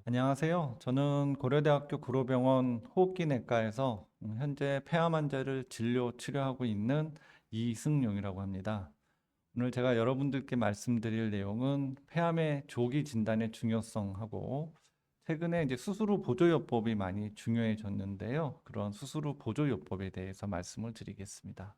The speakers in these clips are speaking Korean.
안녕하세요. 저는 고려대학교 구로병원 호흡기내과에서 현재 폐암 환자를 치료하고 있는 이승용이라고 합니다. 오늘 제가 여러분들께 말씀드릴 내용은 폐암의 조기 진단의 중요성하고 최근에 이제 수술 후 보조요법이 많이 중요해졌는데요. 그런 수술 후 보조요법에 대해서 말씀을 드리겠습니다.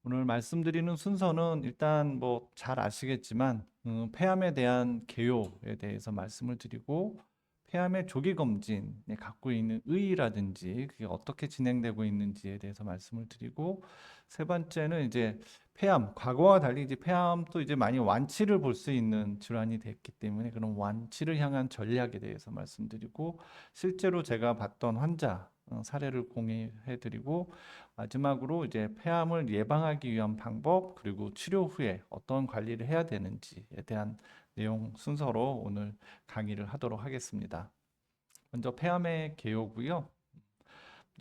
오늘 말씀드리는 순서는 일단 뭐 잘 아시겠지만 폐암에 대한 개요에 대해서 말씀을 드리고 폐암의 조기 검진에 갖고 있는 의의라든지 그게 어떻게 진행되고 있는지에 대해서 말씀을 드리고 세 번째는 이제 폐암 과거와 달리 이제 폐암도 이제 많이 완치를 볼 수 있는 질환이 됐기 때문에 그런 완치를 향한 전략에 대해서 말씀드리고 실제로 제가 봤던 환자 사례를 공유해 드리고 마지막으로 이제 폐암을 예방하기 위한 방법, 그리고 치료 후에 어떤 관리를 해야 되는지에 대한 내용 순서로 오늘 강의를 하도록 하겠습니다. 먼저 폐암의 개요고요.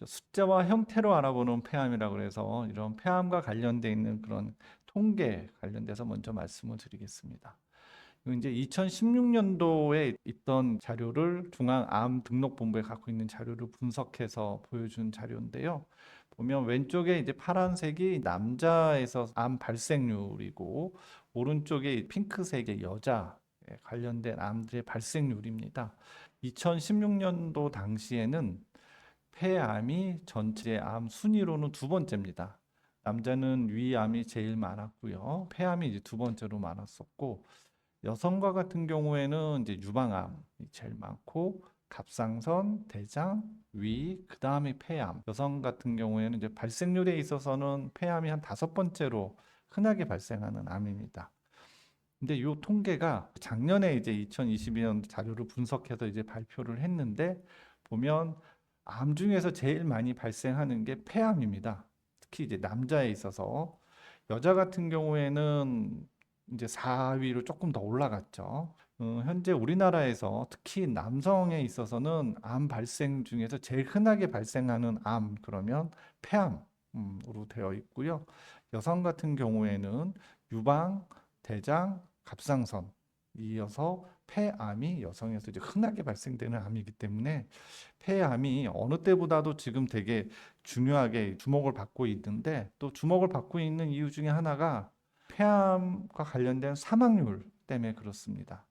숫자와 형태로 알아보는 폐암이라고 해서 이런 폐암과 관련돼 있는 그런 통계 관련돼서 먼저 말씀을 드리겠습니다. 이제 2016년도에 있던 자료를 중앙암등록본부에 갖고 있는 자료를 분석해서 보여준 자료인데요. 보면 왼쪽에 이제 파란색이 남자에서 암 발생률이고 오른쪽에 핑크색의 여자 관련된 암들의 발생률입니다. 2016년도 당시에는 폐암이 전체 암 순위로는 두 번째입니다. 남자는 위암이 제일 많았고요. 폐암이 이제 두 번째로 많았었고 여성과 같은 경우에는 이제 유방암이 제일 많고 갑상선, 대장, 위, 그 다음에 폐암. 여성 같은 경우에는 이제 발생률에 있어서는 폐암이 한 다섯 번째로 흔하게 발생하는 암입니다. 근데 이 통계가 작년에 이제 2022년 자료를 분석해서 이제 발표를 했는데 보면 암 중에서 제일 많이 발생하는 게 폐암입니다. 특히 이제 남자에 있어서 여자 같은 경우에는 이제 4위로 조금 더 올라갔죠. 현재 우리나라에서 특히 남성에 있어서는 암 발생 중에서 제일 흔하게 발생하는 암 그러면 폐암으로 되어 있고요. 여성 같은 경우에는 유방, 대장, 갑상선 이어서 폐암이 여성에서 이제 흔하게 발생되는 암이기 때문에 폐암이 어느 때보다도 지금 되게 중요하게 주목을 받고 있는데 또 주목을 받고 있는 이유 중에 하나가 폐암과 관련된 사망률 때문에 그렇습니다.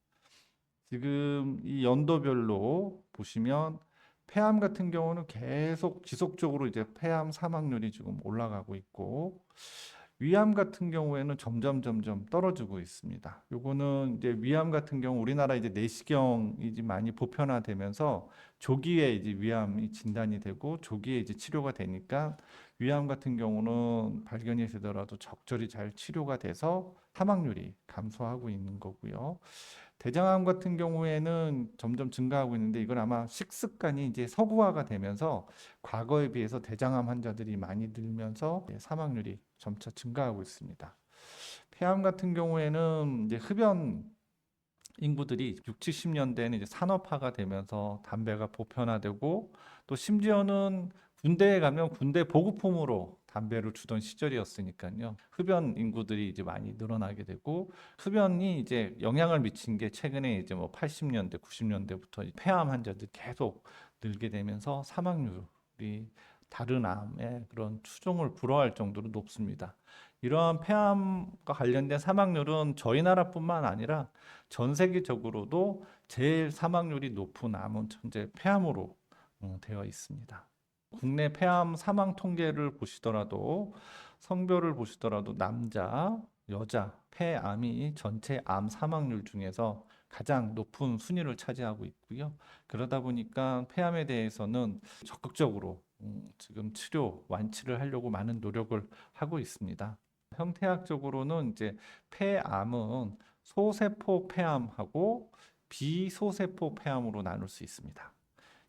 지금 이 연도별로 보시면 폐암 같은 경우는 계속 지속적으로 이제 폐암 사망률이 지금 올라가고 있고 위암 같은 경우에는 점점 떨어지고 있습니다. 요거는 이제 위암 같은 경우 우리나라 이제 내시경이 이제 많이 보편화되면서 조기에 이제 위암이 진단이 되고 조기에 이제 치료가 되니까 위암 같은 경우는 발견이 되더라도 적절히 잘 치료가 돼서 사망률이 감소하고 있는 거고요. 대장암 같은 경우에는 점점 증가하고 있는데 이건 아마 식습관이 이제 서구화가 되면서 과거에 비해서 대장암 환자들이 많이 늘면서 사망률이 점차 증가하고 있습니다. 폐암 같은 경우에는 이제 흡연 인구들이 6, 70년대에는 이제 산업화가 되면서 담배가 보편화되고 또 심지어는 군대에 가면 군대 보급품으로 담배를 주던 시절이었으니까요. 흡연 인구들이 이제 많이 늘어나게 되고 흡연이 이제 영향을 미친 게 최근에 이제 뭐 80년대, 90년대부터 폐암 환자들이 계속 늘게 되면서 사망률이 다른 암의 그런 추종을 불허할 정도로 높습니다. 이러한 폐암과 관련된 사망률은 저희 나라뿐만 아니라 전 세계적으로도 제일 사망률이 높은 암은 현재 폐암으로 되어 있습니다. 국내 폐암 사망 통계를 보시더라도 성별을 보시더라도 남자, 여자 폐암이 전체 암 사망률 중에서 가장 높은 순위를 차지하고 있고요. 그러다 보니까 폐암에 대해서는 적극적으로 지금 치료, 완치를 하려고 많은 노력을 하고 있습니다. 형태학적으로는 이제 폐암은 소세포 폐암하고 비소세포 폐암으로 나눌 수 있습니다.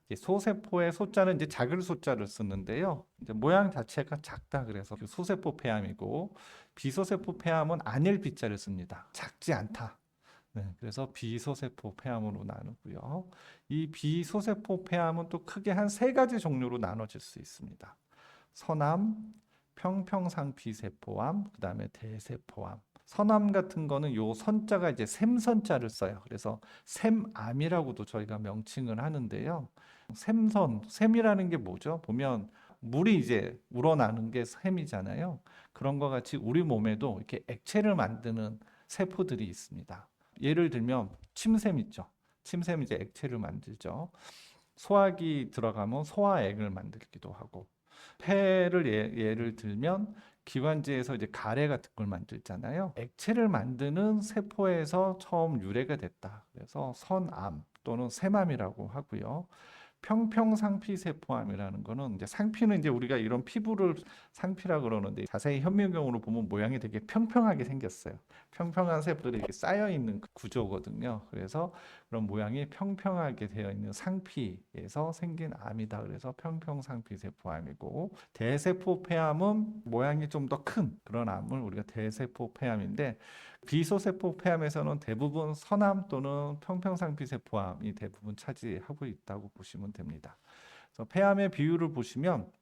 이제 소세포의 소자는 이제 작을 소자를 쓰는데요. 이제 모양 자체가 작다 그래서 그 소세포 폐암이고 비소세포 폐암은 아닐 비자를 씁니다. 작지 않다. 네, 그래서 비소세포 폐암으로 나누고요. 이 비소세포 폐암은 또 크게 한 세 가지 종류로 나눠질 수 있습니다. 서남, 평평상 비세포암, 그다음에 대세포암. 선암 같은 거는 요 선자가 이제 샘선자를 써요. 그래서 샘암이라고도 저희가 명칭을 하는데요. 샘이라는 게 뭐죠? 보면 물이 이제 우러나는 게 샘이잖아요. 그런 것 같이 우리 몸에도 이렇게 액체를 만드는 세포들이 있습니다. 예를 들면 침샘 있죠. 침샘 이제 액체를 만들죠. 소화기 들어가면 소화액을 만들기도 하고, 폐를 예를 들면 기관지에서 이제 가래 같은 걸 만들잖아요. 액체를 만드는 세포에서 처음 유래가 됐다. 그래서 선암 또는 세암이라고 하고요. 평평상피세포암이라는 거는 이제 상피는 이제 우리가 이런 피부를 상피라 그러는데 자세히 현미경으로 보면 모양이 되게 평평하게 생겼어요. 평평한 세포들이 이렇게 쌓여 있는 구조거든요. 그래서 그런 모양이 평평하게 되어 있는 상피에서 생긴 암이다. 그래서 평평상피세포암이고, 대세포폐암은 모양이 좀 더 큰 그런 암을 우리가 대세포폐암인데, 비소세포 폐암에서는 대부분 선암 또는 평평상피세포암이 대부분 차지하고 있다고 보시면 됩니다. 그래서 폐암의 비율을 보시면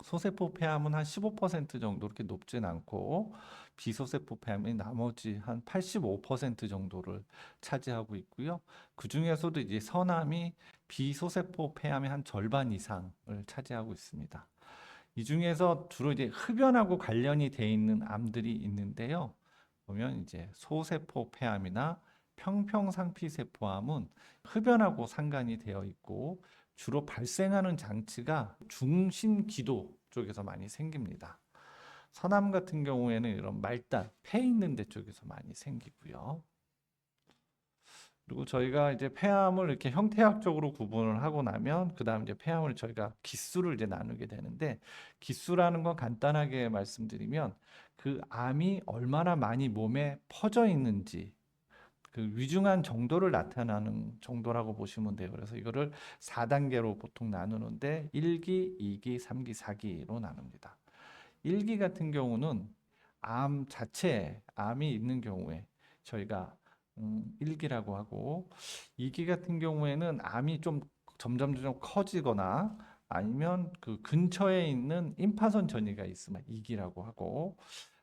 소세포 폐암은 한 15% 정도 이렇게 높진 않고, 비소세포 폐암이 나머지 한 85% 정도를 차지하고 있고요. 그 중에서도 이제 선암이 비소세포 폐암의 한 절반 이상을 차지하고 있습니다. 이 중에서 주로 이제 흡연하고 관련이 돼 있는 암들이 있는데요. 보면 이제 소세포 폐암이나 평평상피세포암은 흡연하고 상관이 되어 있고, 주로 발생하는 장치가 중심기도 쪽에서 많이 생깁니다. 선암 같은 경우에는 이런 말단, 폐 있는 데 쪽에서 많이 생기고요. 그리고 저희가 이제 폐암을 이렇게 형태학적으로 구분을 하고 나면 그 다음 이제 폐암을 저희가 기수를 이제 나누게 되는데, 기수라는 건 간단하게 말씀드리면 그 암이 얼마나 많이 몸에 퍼져 있는지, 그 위중한 정도를 나타나는 정도라고 보시면 돼요. 그래서 이거를 4단계로 보통 나누는데 1기, 2기, 3기, 4기로 나눕니다. 1기 같은 경우는 암 자체에 암이 있는 경우에 저희가 1기라고 하고, 2기 같은 경우에는 암이 좀 점점 커지거나 아니면 그 근처에 있는 임파선 전이가 있으면 2기라고 하고,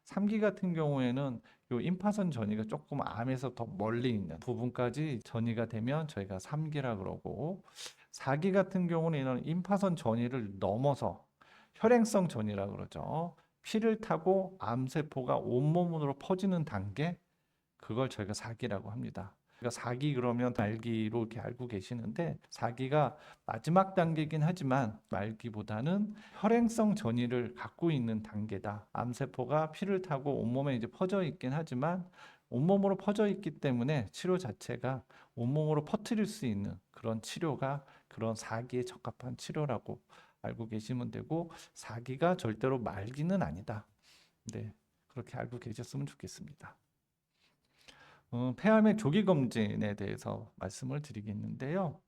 3기 같은 경우에는 요 임파선 전이가 조금 암에서 더 멀리 있는 부분까지 전이가 되면 저희가 3기라 그러고, 4기 같은 경우는 이런 임파선 전이를 넘어서 혈행성 전이라 그러죠. 피를 타고 암세포가 온몸으로 퍼지는 단계, 그걸 저희가 4기라고 합니다. 그러니까 4기 그러면 말기로 이렇게 알고 계시는데, 4기가 마지막 단계이긴 하지만 말기보다는 혈행성 전이를 갖고 있는 단계다. 암세포가 피를 타고 온몸에 이제 퍼져 있긴 하지만 온몸으로 퍼져 있기 때문에 치료 자체가 온몸으로 퍼뜨릴 수 있는 그런 치료가 그런 4기에 적합한 치료라고 알고 계시면 되고, 4기가 절대로 말기는 아니다. 네, 그렇게 알고 계셨으면 좋겠습니다. 폐암의 조기 검진에 대해서 말씀을 드리겠는데요.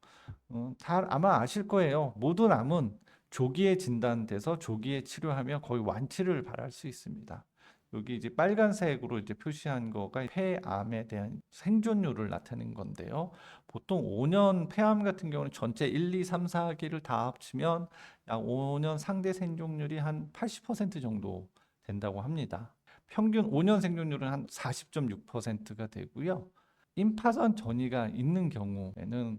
잘 아마 아실 거예요. 모든 암은 조기에 진단돼서 조기에 치료하면 거의 완치를 바랄 수 있습니다. 여기 이제 빨간색으로 이제 표시한 거가 폐암에 대한 생존율을 나타낸 건데요. 보통 5년 폐암 같은 경우는 전체 1, 2, 3, 4기를 다 합치면 약 5년 상대 생존율이 한 80% 정도 된다고 합니다. 평균 5년 생존율은 한 40.6%가 되고요. 임파선 전이가 있는 경우에는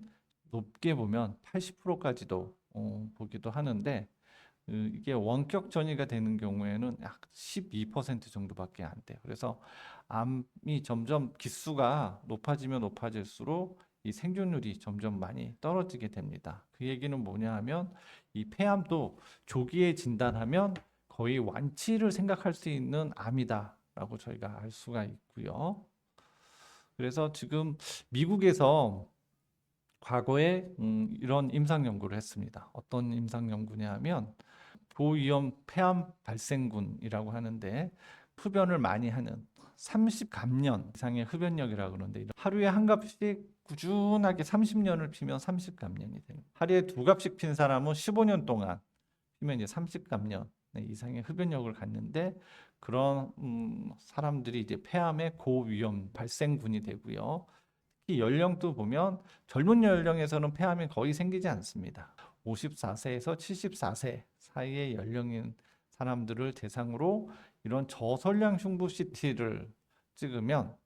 높게 보면 80%까지도 보기도 하는데, 이게 원격 전이가 되는 경우에는 약 12% 정도밖에 안 돼요. 그래서 암이 점점 기수가 높아지면 높아질수록 이 생존율이 점점 많이 떨어지게 됩니다. 그 얘기는 뭐냐 하면 이 폐암도 조기에 진단하면 거의 완치를 생각할 수 있는 암이다라고 저희가 알 수가 있고요. 그래서 지금 미국에서 과거에 이런 임상 연구를 했습니다. 어떤 임상 연구냐 하면 고위험 폐암 발생군이라고 하는데, 흡연을 많이 하는 30감년 이상의 흡연력이라고 그러는데, 하루에 한 갑씩 꾸준하게 30년을 피면 30감년이 됩니다. 하루에 두 갑씩 핀 사람은 15년 동안 피면 이제 30감년 이상의 흡연력을 갖는데, 그런 사람들이 이제 폐암의 고위험 발생군이 되고요. 특히 연령도 보면 젊은 연령에서는 폐암이 거의 생기지 않습니다. 54세에서 74세 사이의 연령인 사람들을 대상으로 이런 저설량 흉부 CT를 찍으면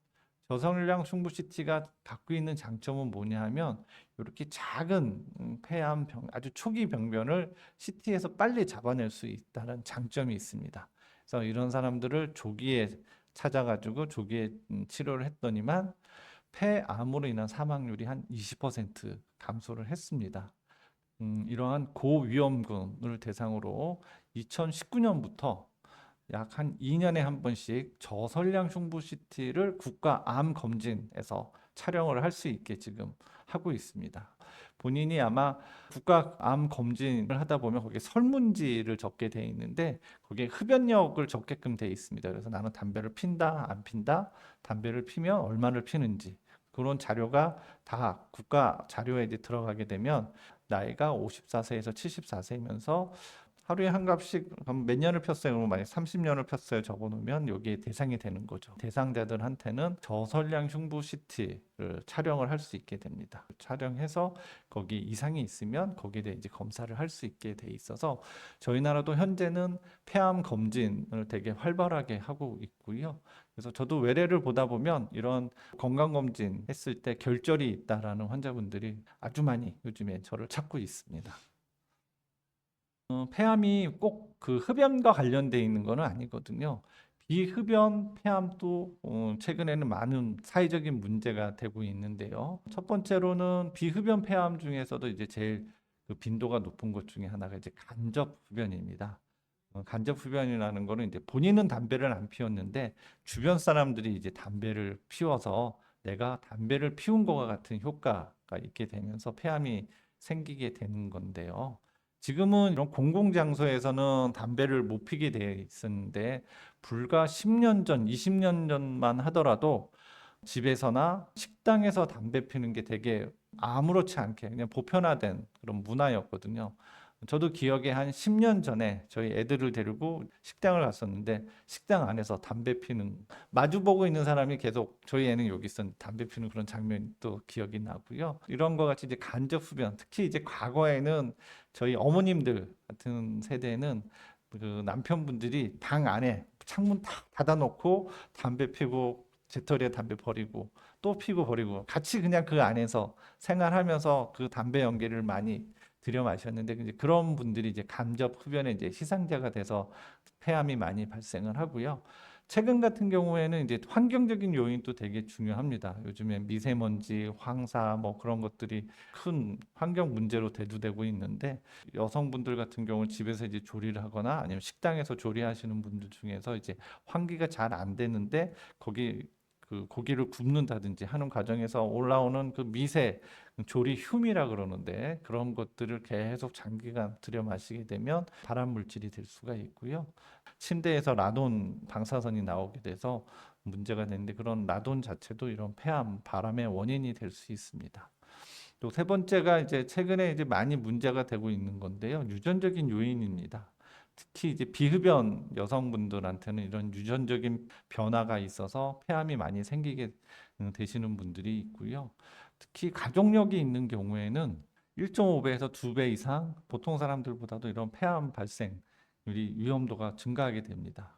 저설량 흉부 CT가 갖고 있는 장점은 뭐냐 하면 이렇게 작은 폐암 아주 초기 병변을 CT에서 빨리 잡아낼 수 있다는 장점이 있습니다. 그래서 이런 사람들을 조기에 찾아가지고 조기에 치료를 했더니만 폐암으로 인한 사망률이 한 20% 감소를 했습니다. 이러한 고위험군을 대상으로 2019년부터 약 한 2년에 한 번씩 저설량 흉부 CT를 국가 암 검진에서 촬영을 할 수 있게 지금 하고 있습니다. 본인이 아마 국가 암 검진을 하다 보면 거기에 설문지를 적게 돼 있는데 거기에 흡연력을 적게끔 돼 있습니다. 그래서 나는 담배를 핀다, 안 핀다, 담배를 피면 얼마를 피는지 그런 자료가 다 국가 자료에 이제 들어가게 되면 나이가 54세에서 74세이면서 하루에 한 갑씩 몇 년을 폈어요. 그러면 만약 30년을 폈어요. 적어놓으면 여기에 대상이 되는 거죠. 대상자들한테는 저설량 흉부 CT를 촬영을 할 수 있게 됩니다. 촬영해서 거기 이상이 있으면 거기에 대해 이제 검사를 할 수 있게 돼 있어서 저희 나라도 현재는 폐암 검진을 되게 활발하게 하고 있고요. 그래서 저도 외래를 보다 보면 이런 건강검진 했을 때 결절이 있다라는 환자분들이 아주 많이 요즘에 저를 찾고 있습니다. 폐암이 꼭 그 흡연과 관련돼 있는 거는 아니거든요. 비흡연 폐암도 최근에는 많은 사회적인 문제가 되고 있는데요. 첫 번째로는 비흡연 폐암 중에서도 이제 제일 그 빈도가 높은 것 중에 하나가 이제 간접 흡연입니다. 간접 흡연이라는 거는 이제 본인은 담배를 안 피웠는데 주변 사람들이 이제 담배를 피워서 내가 담배를 피운 것과 같은 효과가 있게 되면서 폐암이 생기게 되는 건데요. 지금은 이런 공공장소에서는 담배를 못 피게 되어 있었는데 불과 10년 전, 20년 전만 하더라도 집에서나 식당에서 담배 피는 게 되게 아무렇지 않게 그냥 보편화된 그런 문화였거든요. 저도 기억에 한 10년 전에 저희 애들을 데리고 식당을 갔었는데 식당 안에서 담배 피는 마주보고 있는 사람이 계속 저희 애는 여기 있었는데 담배 피는 그런 장면이 또 기억이 나고요. 이런 거 같이 이제 간접 흡연, 특히 이제 과거에는 저희 어머님들 같은 세대는 그 남편분들이 방 안에 창문 탁 닫아놓고 담배 피고 재떨이에 담배 버리고 또 피고 버리고 같이 그냥 그 안에서 생활하면서 그 담배 연기를 많이 들여 마셨는데 이제 그런 분들이 이제 간접 흡연의 이제 희생자가 돼서 폐암이 많이 발생을 하고요. 최근 같은 경우에는 이제 환경적인 요인도 되게 중요합니다. 요즘에 미세먼지, 황사 뭐 그런 것들이 큰 환경 문제로 대두되고 있는데 여성분들 같은 경우는 집에서 이제 조리를 하거나 아니면 식당에서 조리하시는 분들 중에서 이제 환기가 잘 안 되는데 거기 그 고기를 굽는다든지 하는 과정에서 올라오는 그 미세 조리 흉이라 그러는데 그런 것들을 계속 장기간 들여 마시게 되면 발암 물질이 될 수가 있고요. 침대에서 라돈 방사선이 나오게 돼서 문제가 되는데 그런 라돈 자체도 이런 폐암, 발암의 원인이 될 수 있습니다. 또 세 번째가 이제 최근에 이제 많이 문제가 되고 있는 건데요. 유전적인 요인입니다. 특히 이제 비흡연 여성분들한테는 이런 유전적인 변화가 있어서 폐암이 많이 생기게 되시는 분들이 있고요. 특히 가족력이 있는 경우에는 1.5배에서 2배 이상 보통 사람들보다도 이런 폐암 발생률이 위험도가 증가하게 됩니다.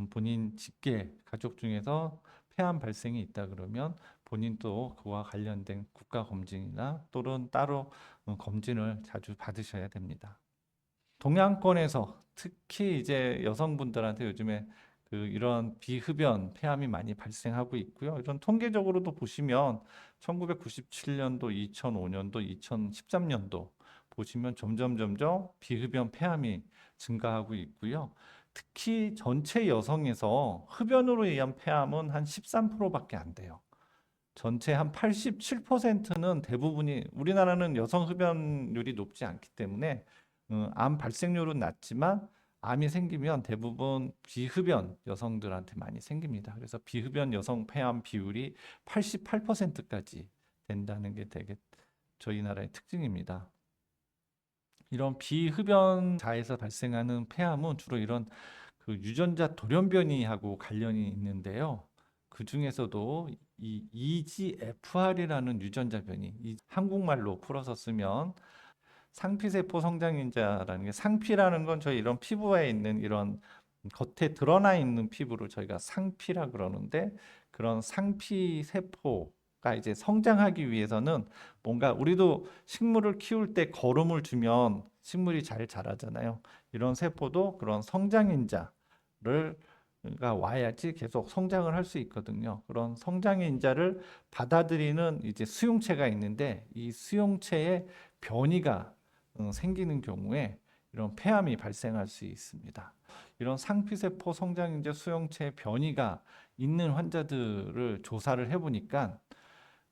본인 직계 가족 중에서 폐암 발생이 있다 그러면 본인도 그와 관련된 국가 검진이나 또는 따로 검진을 자주 받으셔야 됩니다. 동양권에서 특히 이제 여성분들한테 요즘에 그 이런 비흡연 폐암이 많이 발생하고 있고요. 이런 통계적으로도 보시면 1997년도, 2005년도, 2013년도 보시면 점점 비흡연 폐암이 증가하고 있고요. 특히 전체 여성에서 흡연으로 의한 폐암은 한 13%밖에 안 돼요. 전체 한 87%는 대부분이 우리나라는 여성 흡연율이 높지 않기 때문에 암 발생률은 낮지만 암이 생기면 대부분 비흡연 여성들한테 많이 생깁니다. 그래서 비흡연 여성 폐암 비율이 88%까지 된다는 게 되게 저희 나라의 특징입니다. 이런 비흡연자에서 발생하는 폐암은 주로 이런 그 유전자 돌연변이하고 관련이 있는데요. 그 중에서도 이 EGFR이라는 유전자 변이, 이 한국말로 풀어서 쓰면 상피세포 성장인자라는 게 상피라는 건 저희 이런 피부에 있는 이런 겉에 드러나 있는 피부를 저희가 상피라 그러는데, 그런 상피 세포가 이제 성장하기 위해서는 뭔가, 우리도 식물을 키울 때 거름을 주면 식물이 잘 자라잖아요. 이런 세포도 그런 성장인자를 가 와야지 계속 성장을 할 수 있거든요. 그런 성장인자를 받아들이는 이제 수용체가 있는데, 이 수용체에 변이가 생기는 경우에 이런 폐암이 발생할 수 있습니다. 이런 상피세포 성장인자 수용체 변이가 있는 환자들을 조사를 해보니까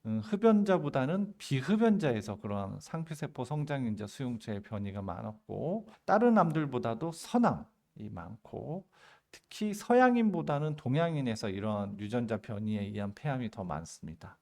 흡연자보다는 비흡연자에서 그러한 상피세포 성장인자 수용체의 변이가 많았고, 다른 암들보다도 서남이 많고, 특히 서양인보다는 동양인에서 이러한 유전자 변이에 의한 폐암이 더 많습니다.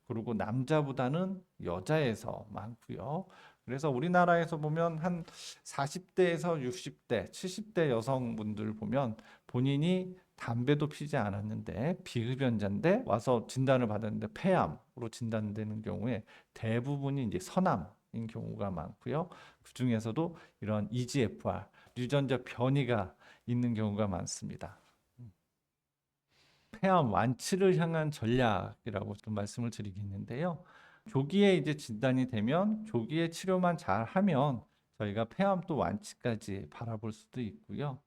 그리고 남자보다는 여자에서 많고요. 그래서 우리나라에서 보면 한 40대에서 60대, 70대 여성분들 보면 본인이 담배도 피지 않았는데 비흡연자인데 와서 진단을 받았는데 폐암으로 진단되는 경우에 대부분이 이제 서남인 경우가 많고요. 그 중에서도 이런 EGFR 유전자 변이가 있는 경우가 많습니다. 폐암 완치를 향한 전략이라고 좀 말씀을 드리겠는데요. 조기에 이제 진단이 되면 조기에 치료만 잘 하면 저희가 폐암 또 완치까지 바라볼 수도 있고요.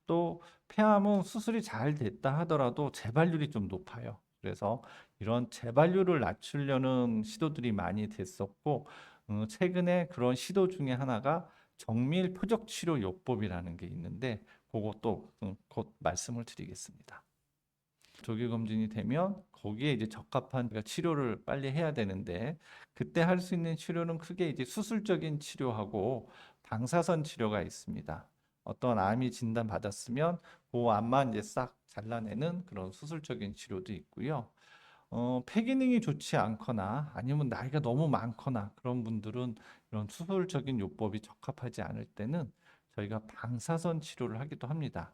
또 폐암은 수술이 잘 됐다 하더라도 재발률이 좀 높아요. 그래서 이런 재발률을 낮추려는 시도들이 많이 됐었고, 최근에 그런 시도 중에 하나가 정밀 표적 치료 요법이라는 게 있는데, 그것도 곧 말씀을 드리겠습니다. 조기 검진이 되면 거기에 이제 적합한 치료를 빨리 해야 되는데, 그때 할 수 있는 치료는 크게 이제 수술적인 치료하고 방사선 치료가 있습니다. 어떤 암이 진단 받았으면 그 암만 이제 싹 잘라내는 그런 수술적인 치료도 있고요. 폐 기능이 좋지 않거나 아니면 나이가 너무 많거나 그런 분들은 이런 수술적인 요법이 적합하지 않을 때는 저희가 방사선 치료를 하기도 합니다.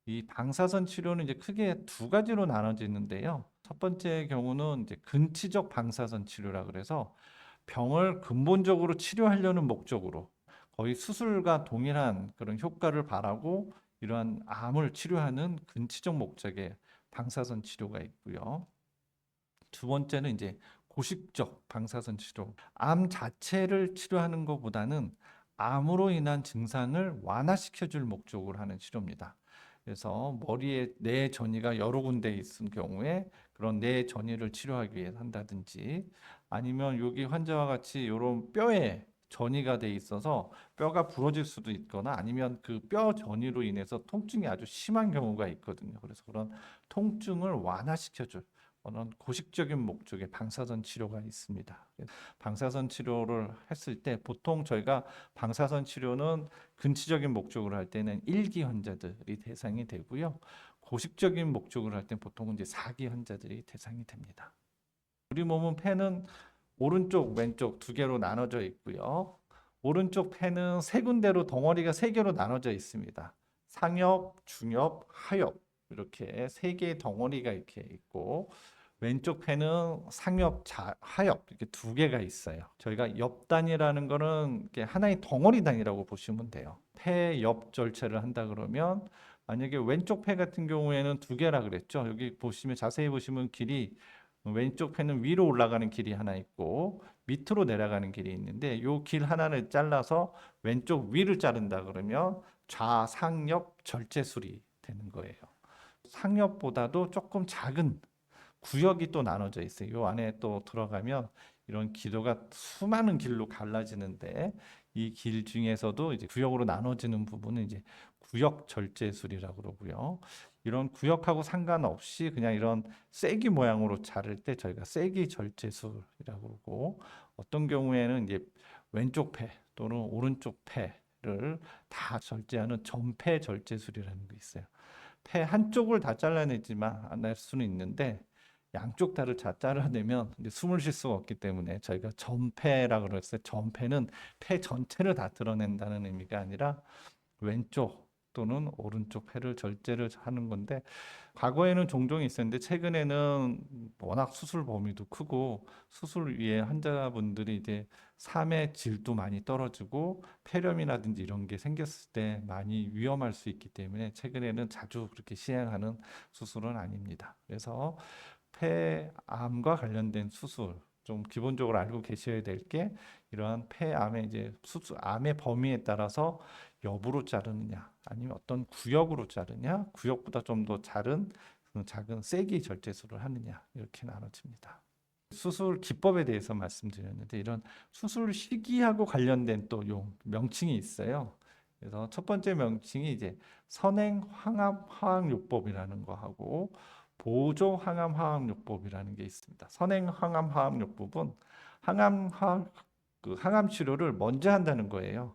이 방사선 치료는 이제 크게 두 가지로 나눠지는데요. 첫 번째 경우는 이제 근치적 방사선 치료라 그래서 병을 근본적으로 치료하려는 목적으로 거의 수술과 동일한 그런 효과를 바라고 이러한 암을 치료하는 근치적 목적의 방사선 치료가 있고요. 두 번째는 이제 고식적 방사선 치료. 암 자체를 치료하는 것보다는 암으로 인한 증상을 완화시켜 줄 목적으로 하는 치료입니다. 그래서 머리에 뇌 전이가 여러 군데 있은 경우에 그런 뇌 전이를 치료하기 위해 한다든지, 아니면 여기 환자와 같이 이런 뼈에 전이가 돼 있어서 뼈가 부러질 수도 있거나, 아니면 그 뼈 전이로 인해서 통증이 아주 심한 경우가 있거든요. 그래서 그런 통증을 완화시켜줄 그런 고식적인 목적의 방사선 치료가 있습니다. 방사선 치료를 했을 때 보통 저희가 방사선 치료는 근치적인 목적으로 할 때는 1기 환자들이 대상이 되고요. 고식적인 목적으로 할 때는 보통 이제 4기 환자들이 대상이 됩니다. 우리 몸은 폐는 오른쪽, 왼쪽 두 개로 나눠져 있고요. 오른쪽 폐는 세 군데로 덩어리가 세 개로 나눠져 있습니다. 상엽, 중엽, 하엽 이렇게 세 개의 덩어리가 이렇게 있고, 왼쪽 폐는 상엽, 하엽 이렇게 두 개가 있어요. 저희가 옆단이라는 거는 이렇게 하나의 덩어리 단위라고 보시면 돼요. 폐 옆 절체를 한다 그러면, 만약에 왼쪽 폐 같은 경우에는 두 개라 그랬죠. 여기 보시면 자세히 보시면 길이, 왼쪽 폐는 위로 올라가는 길이 하나 있고 밑으로 내려가는 길이 있는데, 요 길 하나를 잘라서 왼쪽 위를 자른다 그러면 좌상엽 절제술이 되는 거예요. 상엽보다도 조금 작은 구역이 또 나눠져 있어요. 요 안에 또 들어가면 이런 기도가 수많은 길로 갈라지는데, 이 길 중에서도 이제 구역으로 나눠지는 부분은 이제 구역 절제술이라고 그러고요. 이런 구역하고 상관없이 그냥 이런 쐐기 모양으로 자를 때 저희가 쐐기 절제술이라고 그러고, 어떤 경우에는 이제 왼쪽 폐 또는 오른쪽 폐를 다 절제하는 전폐 절제술이라는 게 있어요. 폐 한쪽을 다 잘라내지만 안 할 수는 있는데, 양쪽 다를 다 잘라내면 이제 숨을 쉴 수가 없기 때문에 저희가 전폐라고 그랬어요. 전폐는 폐 전체를 다 드러낸다는 의미가 아니라 왼쪽 또는 오른쪽 폐를 절제를 하는 건데, 과거에는 종종 있었는데 최근에는 워낙 수술 범위도 크고 수술 위에 환자분들이 이제 삶의 질도 많이 떨어지고 폐렴이라든지 이런 게 생겼을 때 많이 위험할 수 있기 때문에 최근에는 자주 그렇게 시행하는 수술은 아닙니다. 그래서 폐암과 관련된 수술 좀 기본적으로 알고 계셔야 될 게, 이러한 폐암의 이제 수술 암의 범위에 따라서 옆으로 자르느냐 아니면 어떤 구역으로 자르냐, 구역보다 좀 더 작은 작은 세기 절제술을 하느냐, 이렇게 나눠집니다. 수술 기법에 대해서 말씀드렸는데, 이런 수술 시기하고 관련된 또 명칭이 있어요. 그래서 첫 번째 명칭이 이제 선행 항암 화학요법이라는 거하고 보조 항암 화학요법이라는 게 있습니다. 선행 항암 화학요법은 항암 치료를 먼저 한다는 거예요.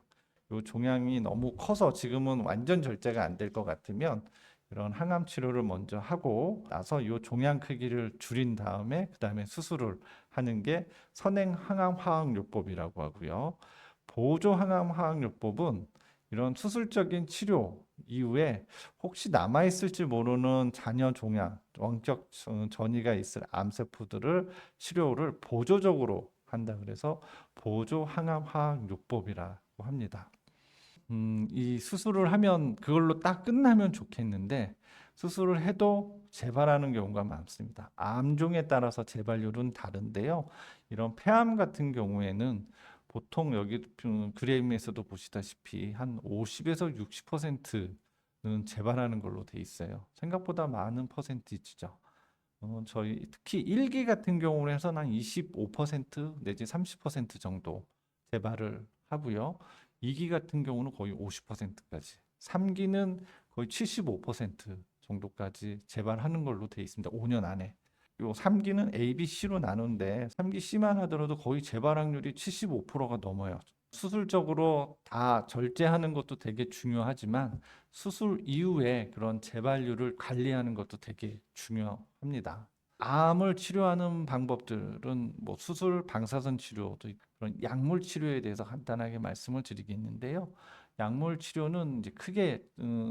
요 종양이 너무 커서 지금은 완전 절제가 안 될 것 같으면 이런 항암 치료를 먼저 하고 나서 요 종양 크기를 줄인 다음에 그다음에 수술을 하는 게 선행 항암 화학요법이라고 하고요. 보조 항암 화학요법은 이런 수술적인 치료 이후에 혹시 남아있을지 모르는 잔여 종양, 원격 전이가 있을 암세포들을 치료를 보조적으로 한다. 그래서 보조 항암 화학요법이라고 합니다. 이 수술을 하면 그걸로 딱 끝나면 좋겠는데, 수술을 해도 재발하는 경우가 많습니다. 암종에 따라서 재발률은 다른데요. 이런 폐암 같은 경우에는 보통 여기 그림에서도 보시다시피 한 50에서 60%는 재발하는 걸로 돼 있어요. 생각보다 많은 퍼센티지죠. 저희 특히 1기 같은 경우는 해서 한 25% 내지 30% 정도 재발을 하고요. 2기 같은 경우는 거의 50%까지, 3기는 거의 75% 정도까지 재발하는 걸로 돼 있습니다. 5년 안에. 요 3기는 A, B, C로 나누는데 3기 C만 하더라도 거의 재발 확률이 75%가 넘어요. 수술적으로 다 절제하는 것도 되게 중요하지만 수술 이후에 그런 재발률을 관리하는 것도 되게 중요합니다. 암을 치료하는 방법들은 뭐 수술, 방사선 치료도 있고 그런 약물 치료에 대해서 간단하게 말씀을 드리겠는데요. 약물 치료는 이제 크게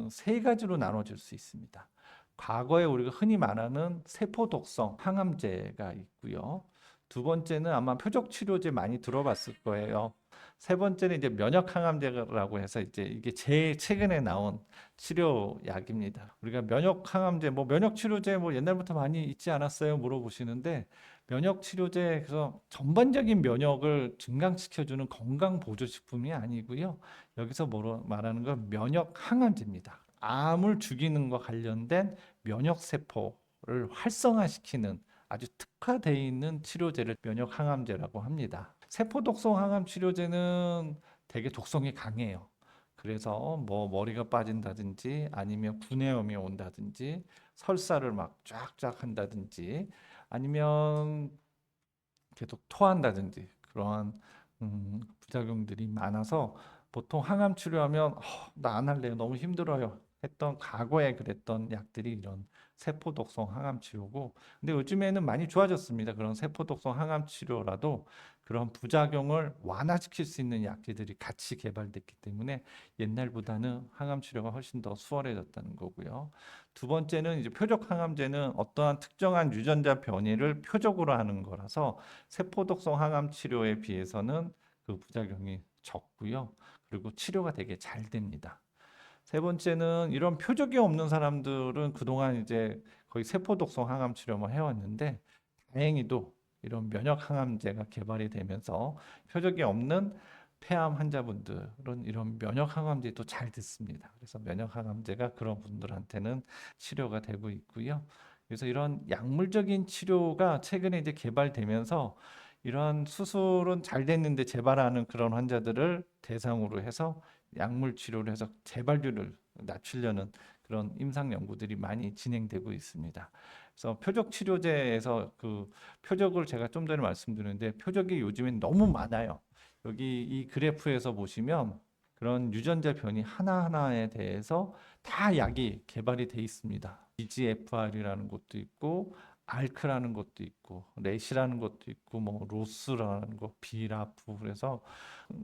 세 가지로 나눠질 수 있습니다. 과거에 우리가 흔히 말하는 세포 독성 항암제가 있고요. 두 번째는 아마 표적 치료제 많이 들어봤을 거예요. 세 번째는 이제 면역 항암제라고 해서 이제 이게 제일 최근에 나온 치료약입니다. 우리가 면역 항암제, 뭐 면역 치료제 뭐 옛날부터 많이 있지 않았어요? 물어보시는데, 면역 치료제, 그래서 전반적인 면역을 증강시켜주는 건강 보조식품이 아니고요. 여기서 뭐로 말하는 건 면역 항암제입니다. 암을 죽이는 것 관련된 면역 세포를 활성화시키는 아주 특화되어 있는 치료제를 면역 항암제라고 합니다. 세포 독성 항암 치료제는 되게 독성이 강해요. 그래서 뭐 머리가 빠진다든지 아니면 구내염이 온다든지 설사를 막 쫙쫙 한다든지 아니면 계속 토한다든지 그러한 부작용들이 많아서 보통 항암 치료하면 나 안 할래요. 너무 힘들어요. 했던 과거에 그랬던 약들이 이런 세포 독성 항암 치료고, 근데 요즘에는 많이 좋아졌습니다. 그런 세포 독성 항암 치료라도 그런 부작용을 완화시킬 수 있는 약제들이 같이 개발됐기 때문에 옛날보다는 항암 치료가 훨씬 더 수월해졌다는 거고요. 두 번째는 이제 표적 항암제는 어떠한 특정한 유전자 변이를 표적으로 하는 거라서 세포 독성 항암 치료에 비해서는 그 부작용이 적고요. 그리고 치료가 되게 잘 됩니다. 세 번째는 이런 표적이 없는 사람들은 그동안 이제 거의 세포 독성 항암 치료만 해왔는데, 다행히도 이런 면역 항암제가 개발이 되면서 표적이 없는 폐암 환자분들은 이런 면역 항암제도 잘 듣습니다. 그래서 면역 항암제가 그런 분들한테는 치료가 되고 있고요. 그래서 이런 약물적인 치료가 최근에 이제 개발되면서 이러한 수술은 잘 됐는데 재발하는 그런 환자들을 대상으로 해서 약물 치료를 해서 재발률을 낮추려는 그런 임상 연구들이 많이 진행되고 있습니다. 그래서 표적 치료제에서 그 표적을 제가 좀 전에 말씀드렸는데, 표적이 요즘엔 너무 많아요. 여기 이 그래프에서 보시면 그런 유전자 변이 하나하나에 대해서 다 약이 개발이 돼 있습니다. EGFR이라는 것도 있고 알크라는 것도 있고 렛이라는 것도 있고 뭐 로스라는 거, 비라프 그래서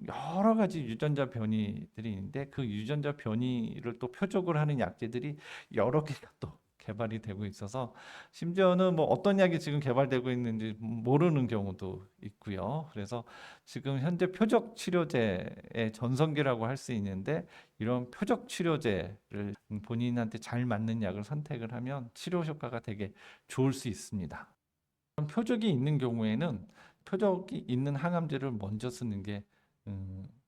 여러 가지 유전자 변이들이 있는데 그 유전자 변이를 또 표적을 하는 약제들이 여러 개가 또 개발이 되고 있어서 심지어는 뭐 어떤 약이 지금 개발되고 있는지 모르는 경우도 있고요. 그래서 지금 현재 표적 치료제의 전성기라고 할 수 있는데 이런 표적 치료제를 본인한테 잘 맞는 약을 선택을 하면 치료 효과가 되게 좋을 수 있습니다. 표적이 있는 경우에는 표적이 있는 항암제를 먼저 쓰는 게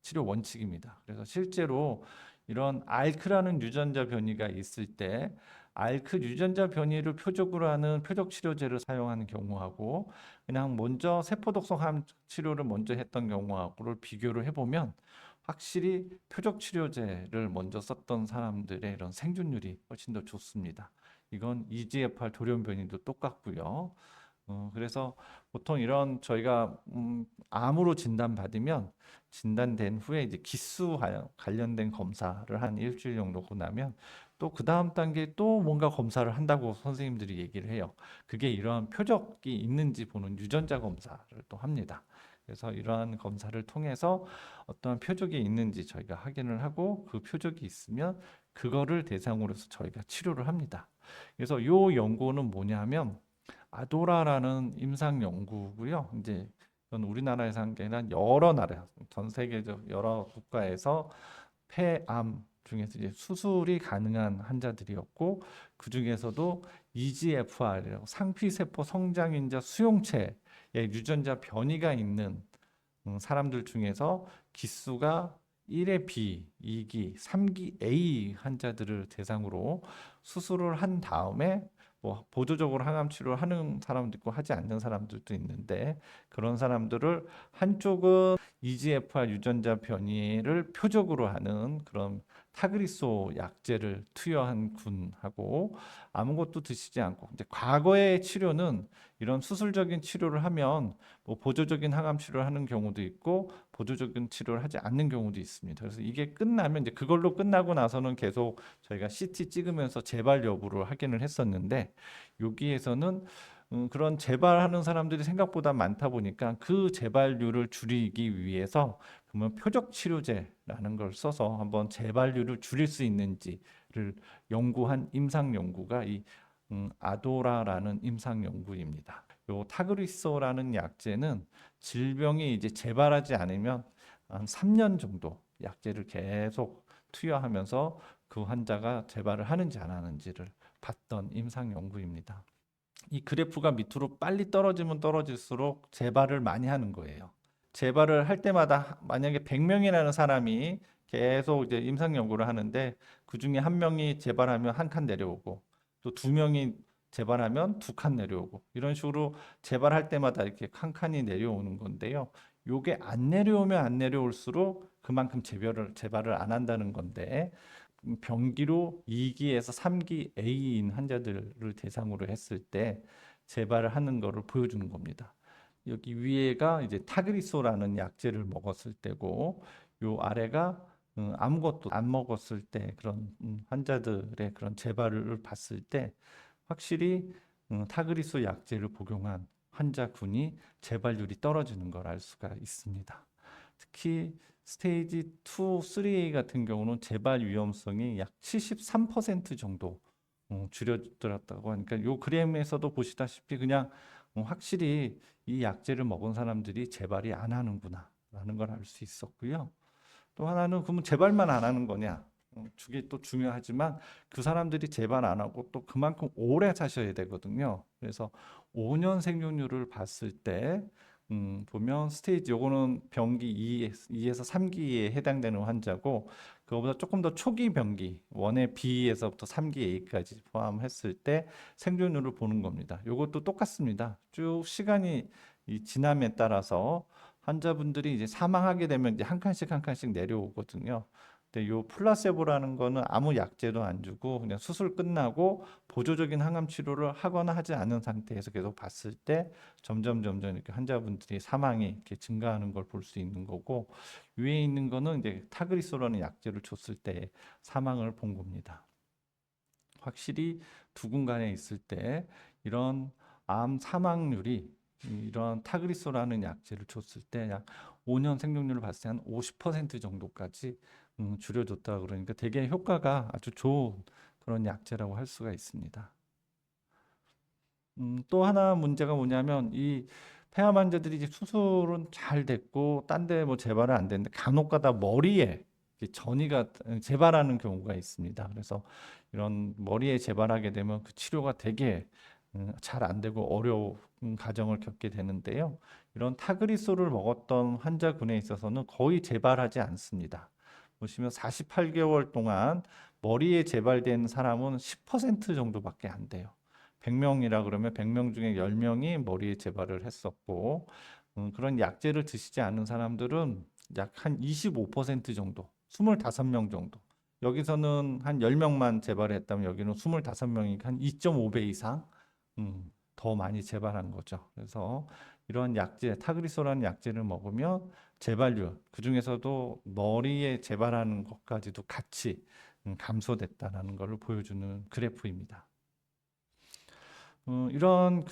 치료 원칙입니다. 그래서 실제로 이런 알크라는 유전자 변이가 있을 때 알크 유전자 변이를 표적으로 하는 표적 치료제를 사용하는 경우하고 그냥 먼저 세포독성 항 치료를 먼저 했던 경우하고를 비교를 해보면 확실히 표적 치료제를 먼저 썼던 사람들의 이런 생존율이 훨씬 더 좋습니다. 이건 EGFR 돌연 변이도 똑같고요. 그래서 보통 이런 저희가 암으로 진단받으면 진단된 후에 이제 기수 관련된 검사를 한 일주일 정도 하고 나면 또 그 다음 단계에 또 뭔가 검사를 한다고 선생님들이 얘기를 해요. 그게 이러한 표적이 있는지 보는 유전자 검사를 또 합니다. 그래서 이러한 검사를 통해서 어떠한 표적이 있는지 저희가 확인을 하고 그 표적이 있으면 그거를 대상으로 해서 저희가 치료를 합니다. 그래서 이 연구는 뭐냐면 아도라라는 임상 연구고요. 이제 이건 우리나라에서 한 게 아니라 여러 나라, 전 세계적 여러 국가에서 폐암 중에서 이제 수술이 가능한 환자들이었고 그 중에서도 EGFR이라고 상피세포 성장인자 수용체의 유전자 변이가 있는 사람들 중에서 기수가 1의 B, 2기, 3기 A 환자들을 대상으로 수술을 한 다음에 뭐 보조적으로 항암 치료를 하는 사람도 있고 하지 않는 사람들도 있는데 그런 사람들을 한쪽은 EGFR 유전자 변이를 표적으로 하는 그런 타그리소 약제를 투여한 군하고 아무것도 드시지 않고 이제 과거의 치료는 이런 수술적인 치료를 하면 뭐 보조적인 항암 치료를 하는 경우도 있고 보조적인 치료를 하지 않는 경우도 있습니다. 그래서 이게 끝나면 이제 그걸로 끝나고 나서는 계속 저희가 CT 찍으면서 재발 여부를 확인을 했었는데 여기에서는 그런 재발하는 사람들이 생각보다 많다 보니까 그 재발률을 줄이기 위해서 그러면 표적 치료제라는 걸 써서 한번 재발률을 줄일 수 있는지를 연구한 임상 연구가 이 아도라라는 임상 연구입니다. 요 타그리소라는 약제는 질병이 이제 재발하지 않으면 한 3년 정도 약제를 계속 투여하면서 그 환자가 재발을 하는지 안 하는지를 봤던 임상 연구입니다. 이 그래프가 밑으로 빨리 떨어지면 떨어질수록 재발을 많이 하는 거예요. 재발을 할 때마다 만약에 100명이라는 사람이 계속 이제 임상 연구를 하는데 그 중에 한 명이 재발하면 한 칸 내려오고 또 두 명이 재발하면 두 칸 내려오고 이런 식으로 재발할 때마다 이렇게 한 칸이 내려오는 건데요. 요게 안 내려오면 안 내려올수록 그만큼 재발을 안 한다는 건데 병기로 2기에서 3기 A인 환자들을 대상으로 했을 때 재발을 하는 것을 보여주는 겁니다. 여기 위에가 이제 타그리소라는 약제를 먹었을 때고 요 아래가 아무것도 안 먹었을 때 그런 환자들의 그런 재발을 봤을 때 확실히 타그리소 약제를 복용한 환자군이 재발률이 떨어지는 걸 알 수가 있습니다. 특히 스테이지 2, 3A 같은 경우는 재발 위험성이 약 73% 정도 줄어들었다고 하니까 요 그램에서도 보시다시피 그냥 확실히 이 약제를 먹은 사람들이 재발이 안 하는구나 라는 걸 알 수 있었고요. 또 하나는 그러면 재발만 안 하는 거냐? 그게 또 중요하지만 그 사람들이 재발 안 하고 또 그만큼 오래 사셔야 되거든요. 그래서 5년 생존율을 봤을 때 보면 스테이지 요거는 병기 2에서 3기에 해당되는 환자고 그거보다 조금 더 초기 병기 1의 B에서부터 3기 A까지 포함했을 때 생존율을 보는 겁니다. 요것도 똑같습니다. 쭉 시간이 지남에 따라서 환자분들이 이제 사망하게 되면 이제 한 칸씩 한 칸씩 내려오거든요. 근데 요 플라세보라는 거는 아무 약제도 안 주고 그냥 수술 끝나고 보조적인 항암 치료를 하거나 하지 않은 상태에서 계속 봤을 때 점점 이렇게 환자분들이 사망이 이렇게 증가하는 걸 볼 수 있는 거고 위에 있는 거는 이제 타그리소라는 약제를 줬을 때 사망을 본 겁니다. 확실히 두 군간에 있을 때 이런 암 사망률이 이런 타그리소라는 약제를 줬을 때 약 5년 생존율을 봤을 때 한 50% 정도까지 줄여줬다 그러니까 되게 효과가 아주 좋은 그런 약제라고 할 수가 있습니다. 또 하나 문제가 뭐냐면 이 폐암 환자들이 이제 수술은 잘 됐고 딴 데 뭐 재발은 안 되는데 간혹 가다 머리에 전이가 재발하는 경우가 있습니다. 그래서 이런 머리에 재발하게 되면 그 치료가 되게 잘 안 되고 어려운 과정을 겪게 되는데요. 이런 타그리소를 먹었던 환자군에 있어서는 거의 재발하지 않습니다. 보시면 48개월 동안 머리에 재발된 사람은 10% 정도밖에 안 돼요. 100명이라 그러면 100명 중에 10명이 머리에 재발을 했었고, 그런 약제를 드시지 않은 사람들은 약 한 25% 정도, 25명 정도. 여기서는 한 10명만 재발했다면 여기는 25명이니까 한 2.5배 이상 더 많이 재발한 거죠. 그래서 이런 약제, 타그리소라는 약제를 먹으면 재발률, 그중에서도 머리에 재발하는 것까지도 같이 감소됐다라는 것을 보여주는 그래프입니다. 이런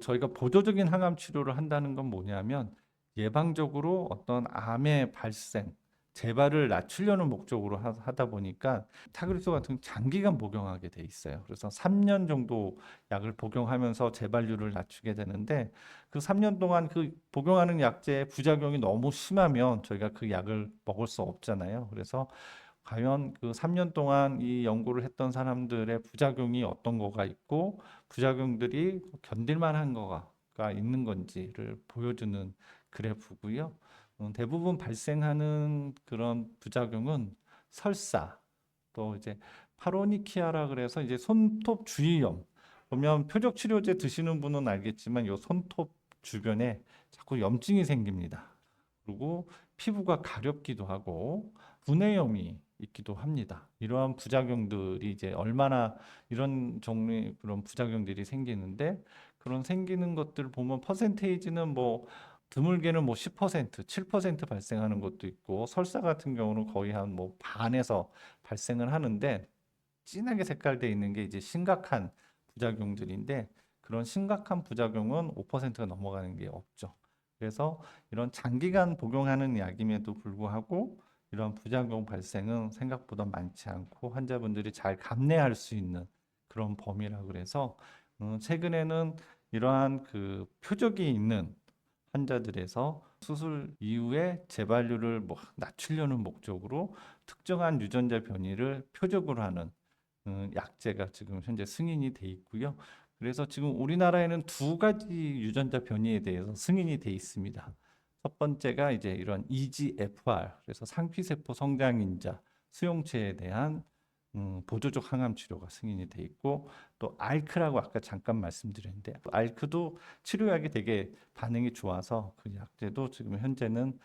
저희가 보조적인 항암 치료를 한다는 건 뭐냐면 예방적으로 어떤 암의 발생, 재발을 낮추려는 목적으로 하다 보니까 타그리소 같은 장기간 복용하게 돼 있어요. 그래서 3년 정도 약을 복용하면서 재발률을 낮추게 되는데 그 3년 동안 그 복용하는 약제의 부작용이 너무 심하면 저희가 그 약을 먹을 수 없잖아요. 그래서 과연 그 3년 동안 이 연구를 했던 사람들의 부작용이 어떤 거가 있고 부작용들이 견딜 만한 거가 있는 건지를 보여주는 그래프고요. 대부분 발생하는 그런 부작용은 설사, 또 이제 파로니키아라 그래서 이제 손톱 주위염. 보면 표적 치료제 드시는 분은 알겠지만 요 손톱 주변에 자꾸 염증이 생깁니다. 그리고 피부가 가렵기도 하고 분해염이 있기도 합니다. 이러한 부작용들이 이제 얼마나 이런 종류의 그런 부작용들이 생기는데 그런 생기는 것들 보면 퍼센테이지는 뭐 드물게는 뭐 10%, 7% 발생하는 것도 있고 설사 같은 경우는 거의 한 뭐 반에서 발생을 하는데 진하게 색깔되어 있는 게 이제 심각한 부작용들인데 그런 심각한 부작용은 5%가 넘어가는 게 없죠. 그래서 이런 장기간 복용하는 약임에도 불구하고 이런 부작용 발생은 생각보다 많지 않고 환자분들이 잘 감내할 수 있는 그런 범위라 그래서 최근에는 이러한 표적이 있는 환자들에서 수술 이후에 재발률을 뭐 낮추려는 목적으로 특정한 유전자 변이를 표적으로 하는 약제가 지금 현재 승인이 돼 있고요. 그래서 지금 우리나라에는 두 가지 유전자 변이에 대해서 승인이 돼 있습니다. 첫 번째가 이제 이런 EGFR, 그래서 상피세포 성장인자 수용체에 대한 보조적 항암 치료가 승인이 돼 있고 또 알크라고 아까 잠깐 말씀드렸는데 알크도 치료약이 되게 반응이 좋아서 그 약제도 지금 현재는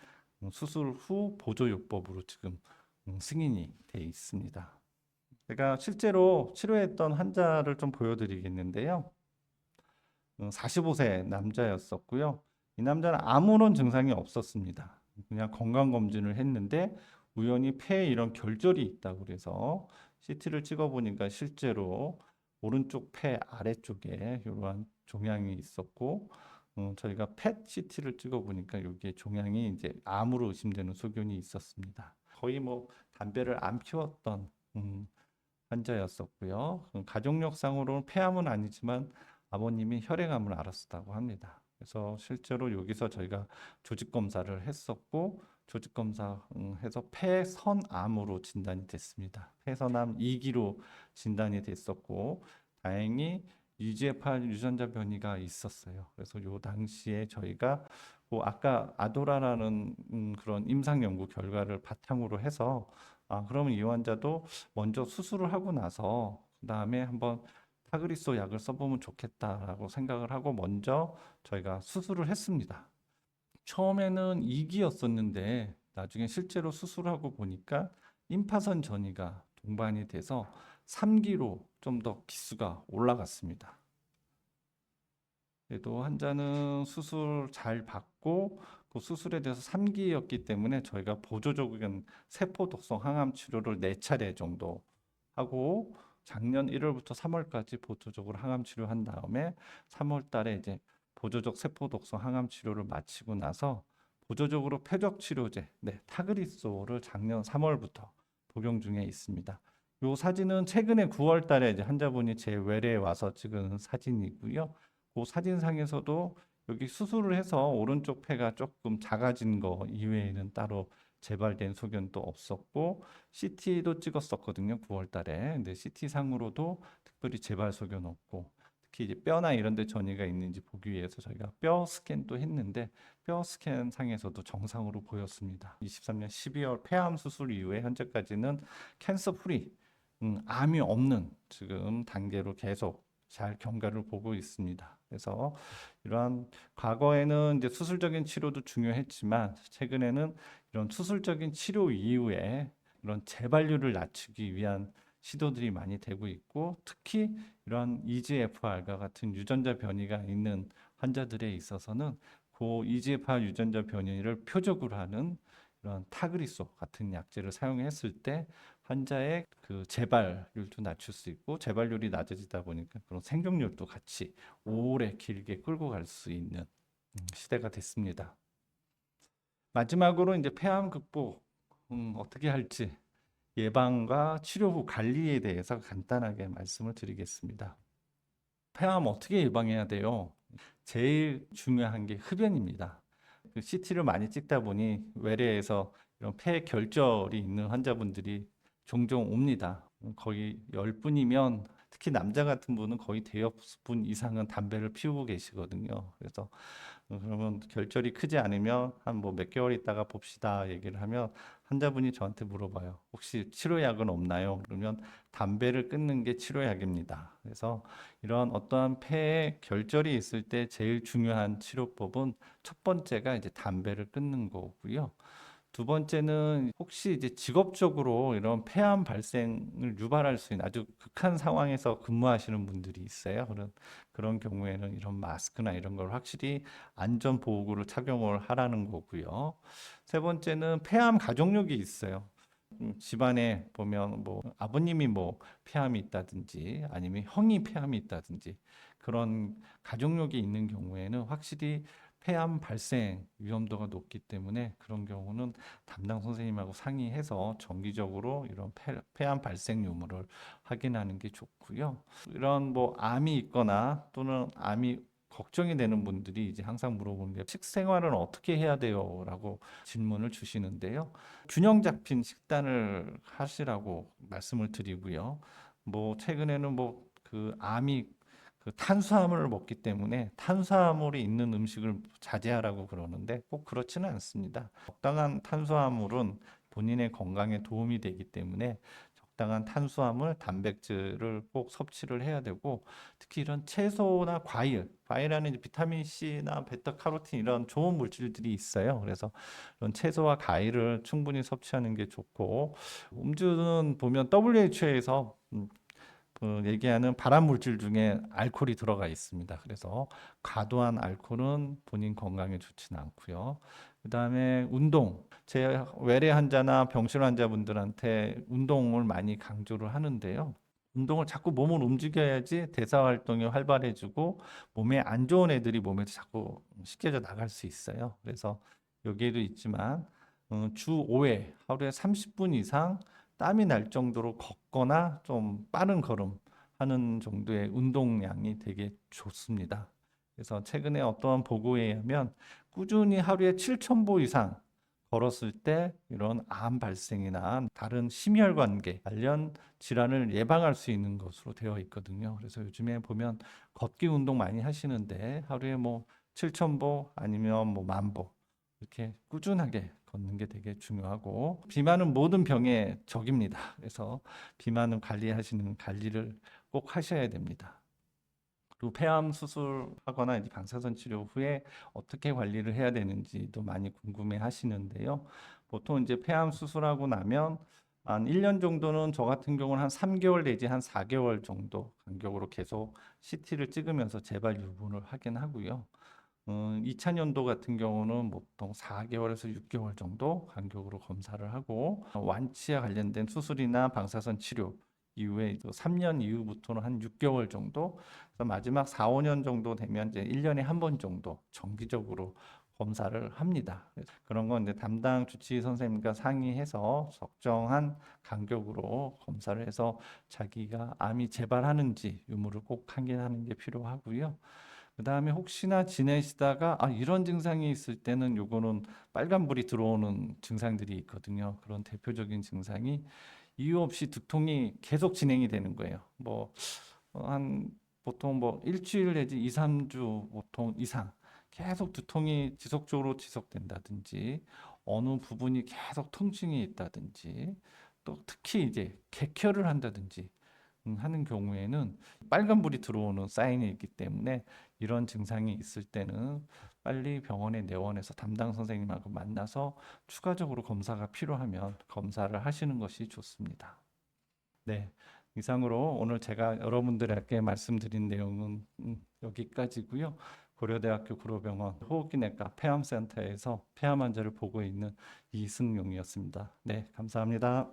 수술 후 보조요법으로 지금 승인이 돼 있습니다. 제가 실제로 치료했던 환자를 좀 보여드리겠는데요. 45세 남자였었고요. 이 남자는 아무런 증상이 없었습니다. 그냥 건강검진을 했는데 우연히 폐에 이런 결절이 있다고 그래서 CT를 찍어보니까 실제로 오른쪽 폐 아래쪽에 이러한 종양이 있었고 저희가 펫 CT를 찍어보니까 여기에 종양이 이제 암으로 의심되는 소견이 있었습니다. 거의 뭐 담배를 안 피웠던 환자였었고요. 가족력상으로는 폐암은 아니지만 아버님이 혈액암을 앓았다고 합니다. 그래서 실제로 여기서 저희가 조직 검사를 했었고 조직 검사 해서 폐선암으로 진단이 됐습니다. 폐선암 2기로 진단이 됐었고 다행히 EGFR 유전자 변이가 있었어요. 그래서 요 당시에 저희가 뭐 아까 아도라라는 그런 임상 연구 결과를 바탕으로 해서 그러면 이 환자도 먼저 수술을 하고 나서 그다음에 한번 타그리소 약을 써보면 좋겠다라고 생각을 하고 먼저 저희가 수술을 했습니다. 처음에는 2기였었는데 나중에 실제로 수술하고 보니까 임파선 전이가 동반이 돼서 3기로 좀 더 기수가 올라갔습니다. 그래도 환자는 수술 잘 받고 그 수술에 대해서 3기였기 때문에 저희가 보조적인 세포 독성 항암 치료를 4차례 정도 하고 작년 1월부터 3월까지 보조적으로 항암 치료한 다음에 3월 달에 이제 보조적 세포 독성 항암 치료를 마치고 나서 보조적으로 표적 치료제, 타그리소를 작년 3월부터 복용 중에 있습니다. 이 사진은 최근에 9월 달에 이제 환자분이 제 외래에 와서 찍은 사진이고요. 그 사진상에서도 여기 수술을 해서 오른쪽 폐가 조금 작아진 거 이외에는 따로 재발된 소견도 없었고 CT도 찍었었거든요. 9월 달에. 근데 CT 상으로도 특별히 재발 소견 없고 특히 이제 뼈나 이런 데 전이가 있는지 보기 위해서 저희가 뼈 스캔도 했는데 뼈 스캔 상에서도 정상으로 보였습니다. 23년 12월 폐암 수술 이후에 현재까지는 캔서 프리, 암이 없는 지금 단계로 계속 잘 경과를 보고 있습니다. 그래서 이러한 과거에는 이제 수술적인 치료도 중요했지만 최근에는 이런 수술적인 치료 이후에 이런 재발률을 낮추기 위한 시도들이 많이 되고 있고 특히 이러한 EGFR과 같은 유전자 변이가 있는 환자들에 있어서는 그 EGFR 유전자 변이를 표적으로 하는 이런 타그리소 같은 약제를 사용했을 때 환자의 그 재발률도 낮출 수 있고 재발률이 낮아지다 보니까 그런 생존율도 같이 오래 길게 끌고 갈 수 있는 시대가 됐습니다. 마지막으로 이제 폐암 극복 어떻게 할지 예방과 치료 후 관리에 대해서 간단하게 말씀을 드리겠습니다. 폐암 어떻게 예방해야 돼요? 제일 중요한 게 흡연입니다. 그 CT를 많이 찍다 보니 외래에서 이런 폐 결절이 있는 환자분들이 종종 옵니다. 거의 10분이면 특히 남자 같은 분은 거의 대여섯 분 이상은 담배를 피우고 계시거든요. 그래서 그러면 결절이 크지 않으면 한 뭐 몇 개월 있다가 봅시다 얘기를 하면 환자분이 저한테 물어봐요. 혹시 치료약은 없나요? 그러면 담배를 끊는 게 치료약입니다. 그래서 이런 어떠한 폐에 결절이 있을 때 제일 중요한 치료법은 첫 번째가 이제 담배를 끊는 거고요. 두 번째는 혹시 이제 직업적으로 이런 폐암 발생을 유발할 수 있는 아주 극한 상황에서 근무하시는 분들이 있어요. 그런 경우에는 이런 마스크나 이런 걸 확실히 안전 보호구를 착용을 하라는 거고요. 세 번째는 폐암 가족력이 있어요. 집안에 보면 뭐 아버님이 뭐 폐암이 있다든지 아니면 형이 폐암이 있다든지 그런 가족력이 있는 경우에는 확실히 폐암 발생 위험도가 높기 때문에 그런 경우는 담당 선생님하고 상의해서 정기적으로 이런 폐암 발생 유무를 확인하는 게 좋고요. 이런 뭐 암이 있거나 또는 암이 걱정이 되는 분들이 이제 항상 물어보는 게 식생활은 어떻게 해야 돼요? 라고 질문을 주시는데요. 균형 잡힌 식단을 하시라고 말씀을 드리고요. 뭐 최근에는 뭐 그 암이 그 탄수화물을 먹기 때문에 탄수화물이 있는 음식을 자제하라고 그러는데 꼭 그렇지는 않습니다. 적당한 탄수화물은 본인의 건강에 도움이 되기 때문에 적당한 탄수화물, 단백질을 꼭 섭취를 해야 되고 특히 이런 채소나 과일 안에 비타민 C나 베타카로틴 이런 좋은 물질들이 있어요. 그래서 이런 채소와 과일을 충분히 섭취하는 게 좋고 음주는 보면 WHO에서 그 얘기하는 발암 물질 중에 알코올이 들어가 있습니다. 그래서 과도한 알코올은 본인 건강에 좋지는 않고요. 그다음에 운동. 제 외래 환자나 병실 환자분들한테 운동을 많이 강조를 하는데요. 운동을 자꾸 몸을 움직여야지 대사 활동이 활발해지고 몸에 안 좋은 애들이 몸에서 자꾸 씻겨져 나갈 수 있어요. 그래서 여기에도 있지만 주 5회 하루에 30분 이상 땀이 날 정도로 걷거나 좀 빠른 걸음 하는 정도의 운동량이 되게 좋습니다. 그래서 최근에 어떠한 보고에 의하면 꾸준히 하루에 7,000보 이상 걸었을 때 이런 암 발생이나 다른 심혈관계 관련 질환을 예방할 수 있는 것으로 되어 있거든요. 그래서 요즘에 보면 걷기 운동 많이 하시는데 하루에 뭐 7,000보 아니면 뭐 10,000보 이렇게 꾸준하게 걷는 게 되게 중요하고 비만은 모든 병의 적입니다. 그래서 비만을 관리하시는 관리를 꼭 하셔야 됩니다. 그리고 폐암 수술하거나 이제 방사선 치료 후에 어떻게 관리를 해야 되는지도 많이 궁금해 하시는데요. 보통 이제 폐암 수술하고 나면 한 1년 정도는 저 같은 경우는 한 3개월 내지 한 4개월 정도 간격으로 계속 CT를 찍으면서 재발 유분을 확인하고요. 2차 년도 같은 경우는 보통 4개월에서 6개월 정도 간격으로 검사를 하고 완치와 관련된 수술이나 방사선 치료 이후에 또 3년 이후부터는 한 6개월 정도, 그래서 마지막 4, 5년 정도 되면 이제 1년에 한 번 정도 정기적으로 검사를 합니다. 그런 건 이제 담당 주치의 선생님과 상의해서 적정한 간격으로 검사를 해서 자기가 암이 재발하는지 유무를 꼭 확인하는 게 필요하고요. 그 다음에 혹시나 지내시다가 이런 증상이 있을 때는 요거는 빨간불이 들어오는 증상들이 있거든요. 그런 대표적인 증상이 이유 없이 두통이 계속 진행이 되는 거예요. 한 보통 일주일 내지 2, 3주 보통 이상 계속 두통이 지속적으로 지속된다든지 어느 부분이 계속 통증이 있다든지 또 특히 이제 객혈을 한다든지 하는 경우에는 빨간불이 들어오는 사인이기 때문에 이런 증상이 있을 때는 빨리 병원에 내원해서 담당 선생님하고 만나서 추가적으로 검사가 필요하면 검사를 하시는 것이 좋습니다. 네, 이상으로 오늘 제가 여러분들에게 말씀드린 내용은 여기까지고요. 고려대학교 구로병원 호흡기내과 폐암센터에서 폐암 환자를 보고 있는 이승용이었습니다. 네, 감사합니다.